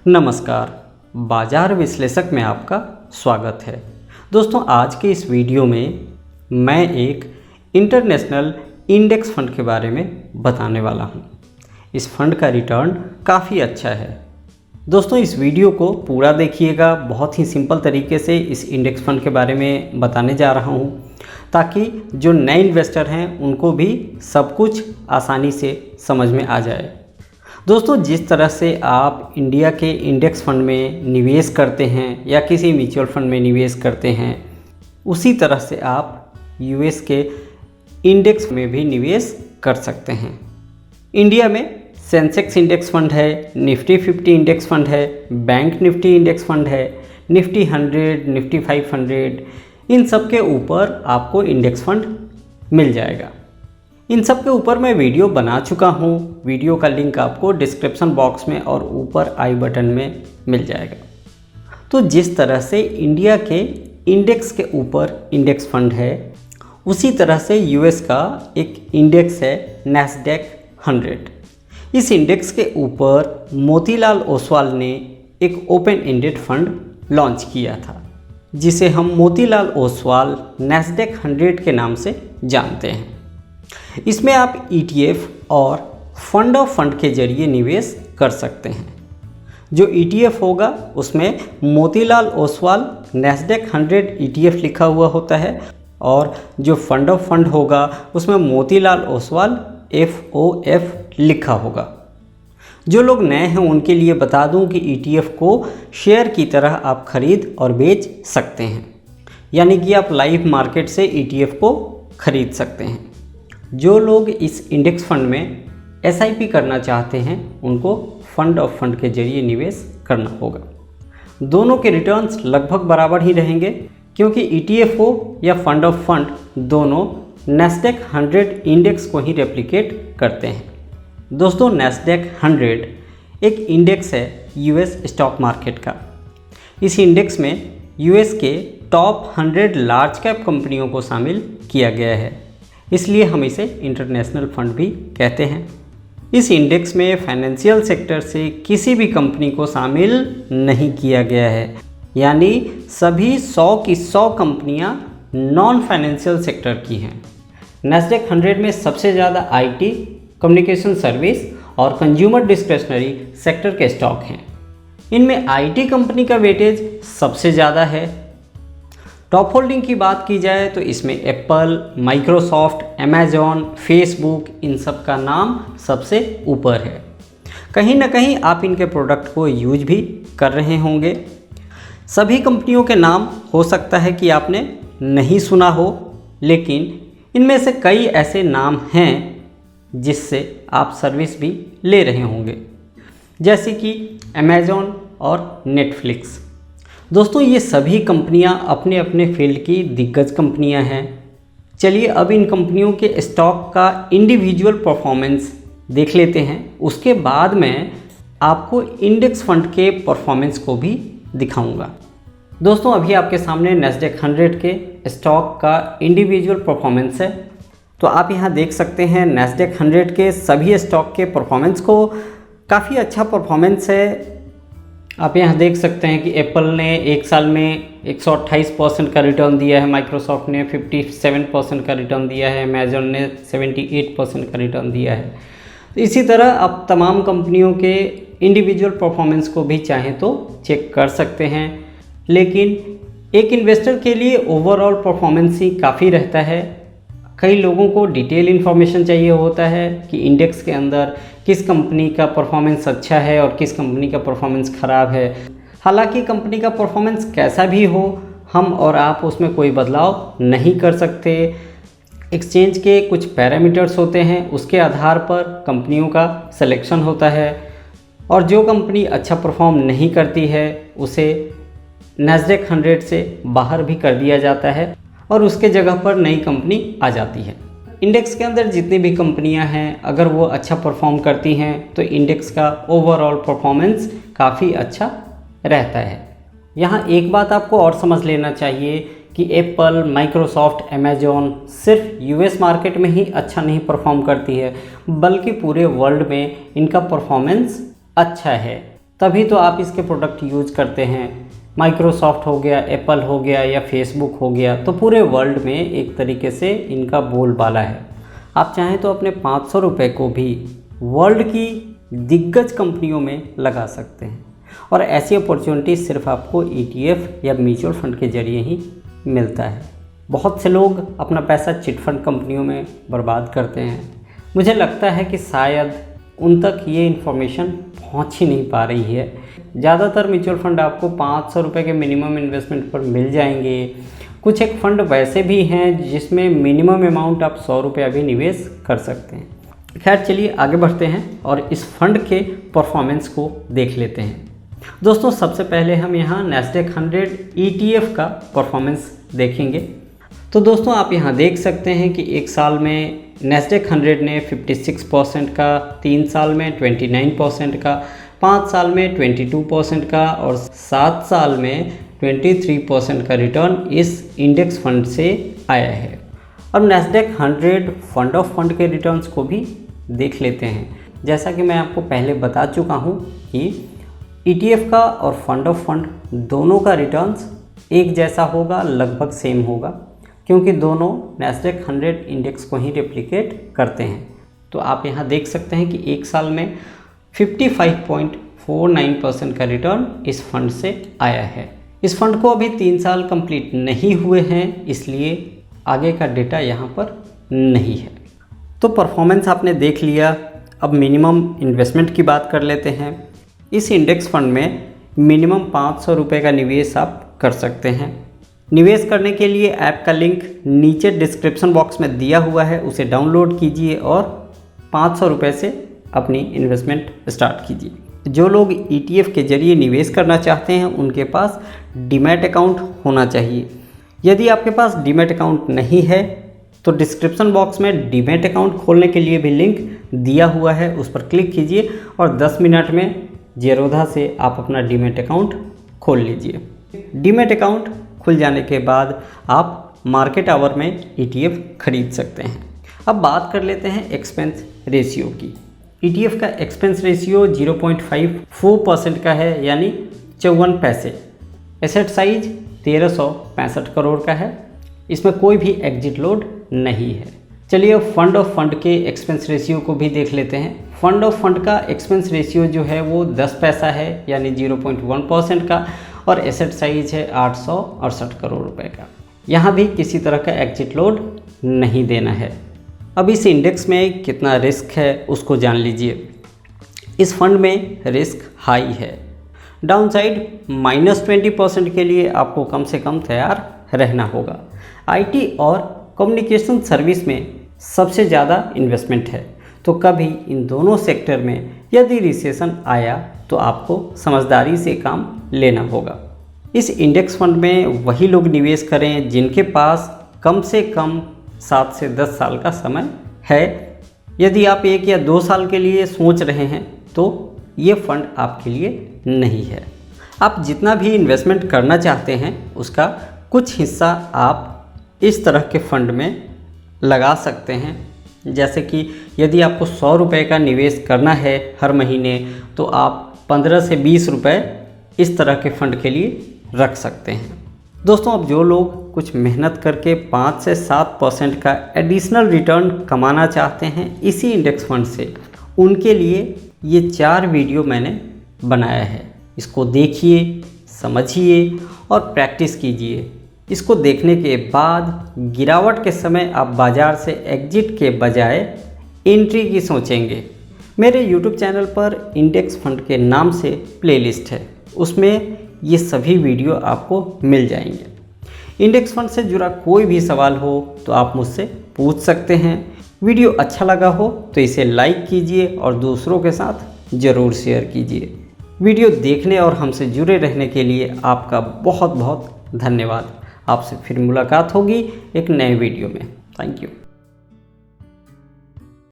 नमस्कार, बाजार विश्लेषक में आपका स्वागत है। दोस्तों, आज के इस वीडियो में मैं एक इंटरनेशनल इंडेक्स फंड के बारे में बताने वाला हूं। इस फंड का रिटर्न काफ़ी अच्छा है। दोस्तों, इस वीडियो को पूरा देखिएगा। बहुत ही सिंपल तरीके से इस इंडेक्स फंड के बारे में बताने जा रहा हूं, ताकि जो नए इन्वेस्टर हैं उनको भी सब कुछ आसानी से समझ में आ जाए। दोस्तों, जिस तरह से आप इंडिया के इंडेक्स फंड में निवेश करते हैं या किसी म्यूचुअल फंड में निवेश करते हैं, उसी तरह से आप यूएस के इंडेक्स में भी निवेश कर सकते हैं। इंडिया में सेंसेक्स इंडेक्स फंड है, निफ्टी 50 इंडेक्स फंड है, बैंक निफ्टी इंडेक्स फंड है, निफ्टी 100, निफ्टी 500, इन सब के ऊपर आपको इंडेक्स फंड मिल जाएगा। इन सब के ऊपर मैं वीडियो बना चुका हूँ। वीडियो का लिंक आपको डिस्क्रिप्शन बॉक्स में और ऊपर आई बटन में मिल जाएगा। तो जिस तरह से इंडिया के इंडेक्स के ऊपर इंडेक्स फंड है, उसी तरह से यूएस का एक इंडेक्स है नैस्डैक 100। इस इंडेक्स के ऊपर मोतीलाल ओसवाल ने एक ओपन एंडेड फंड लॉन्च किया था, जिसे हम मोतीलाल ओसवाल नैस्डैक 100 के नाम से जानते हैं। इसमें आप ETF और फंड ऑफ फंड के जरिए निवेश कर सकते हैं। जो ETF होगा उसमें मोतीलाल ओसवाल नैस्डैक 100 ETF लिखा हुआ होता है, और जो फंड ऑफ फंड होगा उसमें मोतीलाल ओसवाल FOF लिखा होगा। जो लोग नए हैं उनके लिए बता दूं कि ETF को शेयर की तरह आप खरीद और बेच सकते हैं, यानी कि आप लाइव मार्केट से ETF को खरीद सकते हैं। जो लोग इस इंडेक्स फंड में SIP करना चाहते हैं उनको फंड ऑफ फंड के जरिए निवेश करना होगा। दोनों के रिटर्न्स लगभग बराबर ही रहेंगे, क्योंकि ETF हो या फंड ऑफ फंड, दोनों नैस्डैक 100 इंडेक्स को ही रेप्लिकेट करते हैं। दोस्तों, नैस्डैक 100 एक इंडेक्स है US स्टॉक मार्केट का। इस इंडेक्स में US के टॉप 100 लार्ज कैप कंपनियों को शामिल किया गया है, इसलिए हम इसे इंटरनेशनल फंड भी कहते हैं। इस इंडेक्स में फाइनेंशियल सेक्टर से किसी भी कंपनी को शामिल नहीं किया गया है, यानी सभी 100 की 100 कंपनियां नॉन फाइनेंशियल सेक्टर की हैं। नैस्डैक 100 में सबसे ज़्यादा IT, कम्युनिकेशन सर्विस और कंज्यूमर डिस्क्रिशनरी सेक्टर के स्टॉक हैं। इनमें IT कंपनी का वेटेज सबसे ज़्यादा है। टॉप होल्डिंग की बात की जाए तो इसमें एप्पल, माइक्रोसॉफ्ट, अमेजॉन, फेसबुक, इन सब का नाम सबसे ऊपर है। कहीं ना कहीं आप इनके प्रोडक्ट को यूज भी कर रहे होंगे। सभी कंपनियों के नाम हो सकता है कि आपने नहीं सुना हो, लेकिन इनमें से कई ऐसे नाम हैं जिससे आप सर्विस भी ले रहे होंगे, जैसे कि अमेजॉन और नेटफ्लिक्स। दोस्तों, ये सभी कंपनियां अपने अपने फील्ड की दिग्गज कंपनियां हैं। चलिए अब इन कंपनियों के स्टॉक का इंडिविजुअल परफॉर्मेंस देख लेते हैं। उसके बाद मैं आपको इंडेक्स फंड के परफॉर्मेंस को भी दिखाऊंगा। दोस्तों, अभी आपके सामने नैस्डैक 100 के स्टॉक का इंडिविजुअल परफॉर्मेंस है। तो आप यहाँ देख सकते हैं नैस्डैक 100 के सभी स्टॉक के परफॉर्मेंस को। काफ़ी अच्छा परफॉर्मेंस है। आप यहाँ देख सकते हैं कि एप्पल ने एक साल में 128% का रिटर्न दिया है, माइक्रोसॉफ्ट ने 57% का रिटर्न दिया है, अमेजॉन ने 78% का रिटर्न दिया है। तो इसी तरह आप तमाम कंपनियों के इंडिविजुअल परफॉर्मेंस को भी चाहें तो चेक कर सकते हैं, लेकिन एक इन्वेस्टर के लिए ओवरऑल परफॉर्मेंस ही काफ़ी रहता है। कई लोगों को डिटेल इन्फॉर्मेशन चाहिए होता है कि इंडेक्स के अंदर किस कंपनी का परफॉर्मेंस अच्छा है और किस कंपनी का परफॉर्मेंस ख़राब है। हालांकि कंपनी का परफॉर्मेंस कैसा भी हो, हम और आप उसमें कोई बदलाव नहीं कर सकते। एक्सचेंज के कुछ पैरामीटर्स होते हैं, उसके आधार पर कंपनियों का सिलेक्शन होता है, और जो कंपनी अच्छा परफॉर्म नहीं करती है उसे नैस्डैक 100 से बाहर भी कर दिया जाता है और उसके जगह पर नई कंपनी आ जाती है। इंडेक्स के अंदर जितनी भी कंपनियां हैं, अगर वो अच्छा परफॉर्म करती हैं तो इंडेक्स का ओवरऑल परफॉर्मेंस काफ़ी अच्छा रहता है। यहाँ एक बात आपको और समझ लेना चाहिए कि एप्पल, माइक्रोसॉफ्ट, अमेजॉन सिर्फ US मार्केट में ही अच्छा नहीं परफॉर्म करती है, बल्कि पूरे वर्ल्ड में इनका परफॉर्मेंस अच्छा है। तभी तो आप इसके प्रोडक्ट यूज करते हैं। माइक्रोसॉफ्ट हो गया, एप्पल हो गया या फेसबुक हो गया, तो पूरे वर्ल्ड में एक तरीके से इनका बोलबाला है। आप चाहें तो अपने 500 रुपये को भी वर्ल्ड की दिग्गज कंपनियों में लगा सकते हैं, और ऐसी अपॉर्चुनिटी सिर्फ आपको ETF या म्यूचुअल फंड के जरिए ही मिलता है। बहुत से लोग अपना पैसा चिट फंड कंपनियों में बर्बाद करते हैं। मुझे लगता है कि शायद उन तक ये इन्फॉर्मेशन पहुंच ही नहीं पा रही है। ज़्यादातर म्यूचुअल फंड आपको 500 रुपये के मिनिमम इन्वेस्टमेंट पर मिल जाएंगे। कुछ एक फ़ंड वैसे भी हैं जिसमें मिनिमम अमाउंट आप 100 रुपया भी निवेश कर सकते हैं। खैर चलिए आगे बढ़ते हैं और इस फंड के परफॉर्मेंस को देख लेते हैं। दोस्तों सबसे पहले हम यहाँ नैस्डैक 100 ETF का परफॉर्मेंस देखेंगे। तो दोस्तों आप यहाँ देख सकते हैं कि एक साल में नैस्डैक 100 ने 56% का, 3 साल में 29% का, 5 साल में 22% का और 7 साल में 23% का रिटर्न इस इंडेक्स फंड से आया है। अब नैस्डैक 100 फंड ऑफ फंड के रिटर्न्स को भी देख लेते हैं। जैसा कि मैं आपको पहले बता चुका हूँ कि ETF का और फंड ऑफ फंड दोनों का रिटर्न्स एक जैसा होगा, लगभग सेम होगा, क्योंकि दोनों नैस्डैक 100 इंडेक्स को ही रेप्लिकेट करते हैं। तो आप यहाँ देख सकते हैं कि एक साल में 55.49% का रिटर्न इस फंड से आया है। इस फंड को अभी 3 साल कंप्लीट नहीं हुए हैं, इसलिए आगे का डेटा यहाँ पर नहीं है। तो परफॉर्मेंस आपने देख लिया। अब मिनिमम इन्वेस्टमेंट की बात कर लेते हैं। इस इंडेक्स फंड में मिनिमम 500 रुपये का निवेश आप कर सकते हैं। निवेश करने के लिए ऐप का लिंक नीचे डिस्क्रिप्शन बॉक्स में दिया हुआ है, उसे डाउनलोड कीजिए और 500 रुपये से अपनी इन्वेस्टमेंट स्टार्ट कीजिए। जो लोग ETF के जरिए निवेश करना चाहते हैं उनके पास डीमैट अकाउंट होना चाहिए। यदि आपके पास डीमैट अकाउंट नहीं है तो डिस्क्रिप्शन बॉक्स में डीमैट अकाउंट खोलने के लिए भी लिंक दिया हुआ है, उस पर क्लिक कीजिए और 10 मिनट में ज़ेरोधा से आप अपना डीमैट अकाउंट खोल लीजिए। डीमैट अकाउंट खुल जाने के बाद आप मार्केट आवर में ETF खरीद सकते हैं। अब बात कर लेते हैं एक्सपेंस रेशियो की। ETF का एक्सपेंस रेशियो 0.54% का है, यानी 54 पैसे। एसेट साइज 1365 करोड़ का है। इसमें कोई भी एग्जिट लोड नहीं है। चलिए अब फंड ऑफ फंड के एक्सपेंस रेशियो को भी देख लेते हैं। फंड ऑफ फंड का एक्सपेंस रेशियो जो है वो 10 पैसा है, यानी 0.1% का, और एसेट साइज है 868 करोड़ रुपए का। यहाँ भी किसी तरह का एग्जिट लोड नहीं देना है। अब इस इंडेक्स में कितना रिस्क है उसको जान लीजिए। इस फंड में रिस्क हाई है। डाउनसाइड -20% के लिए आपको कम से कम तैयार रहना होगा। IT और कम्युनिकेशन सर्विस में सबसे ज़्यादा इन्वेस्टमेंट है, तो कभी इन दोनों सेक्टर में यदि रिसेशन आया तो आपको समझदारी से काम लेना होगा। इस इंडेक्स फंड में वही लोग निवेश करें जिनके पास कम से कम 7 से 10 साल का समय है। यदि आप 1 या 2 साल के लिए सोच रहे हैं तो ये फंड आपके लिए नहीं है। आप जितना भी इन्वेस्टमेंट करना चाहते हैं उसका कुछ हिस्सा आप इस तरह के फंड में लगा सकते हैं। जैसे कि यदि आपको 100 रुपये का निवेश करना है हर महीने, तो आप 15 से 20 रुपये इस तरह के फंड के लिए रख सकते हैं। दोस्तों अब जो लोग कुछ मेहनत करके 5 से 7% का एडिशनल रिटर्न कमाना चाहते हैं इसी इंडेक्स फंड से, उनके लिए ये 4 वीडियो मैंने बनाया है। इसको देखिए, समझिए और प्रैक्टिस कीजिए। इसको देखने के बाद गिरावट के समय आप बाज़ार से एग्जिट के बजाय एंट्री की सोचेंगे। मेरे YouTube चैनल पर इंडेक्स फंड के नाम से प्लेलिस्ट है, उसमें ये सभी वीडियो आपको मिल जाएंगे। इंडेक्स फंड से जुड़ा कोई भी सवाल हो तो आप मुझसे पूछ सकते हैं। वीडियो अच्छा लगा हो तो इसे लाइक कीजिए और दूसरों के साथ ज़रूर शेयर कीजिए। वीडियो देखने और हमसे जुड़े रहने के लिए आपका बहुत बहुत धन्यवाद। आपसे फिर मुलाकात होगी एक नए वीडियो में। Thank you.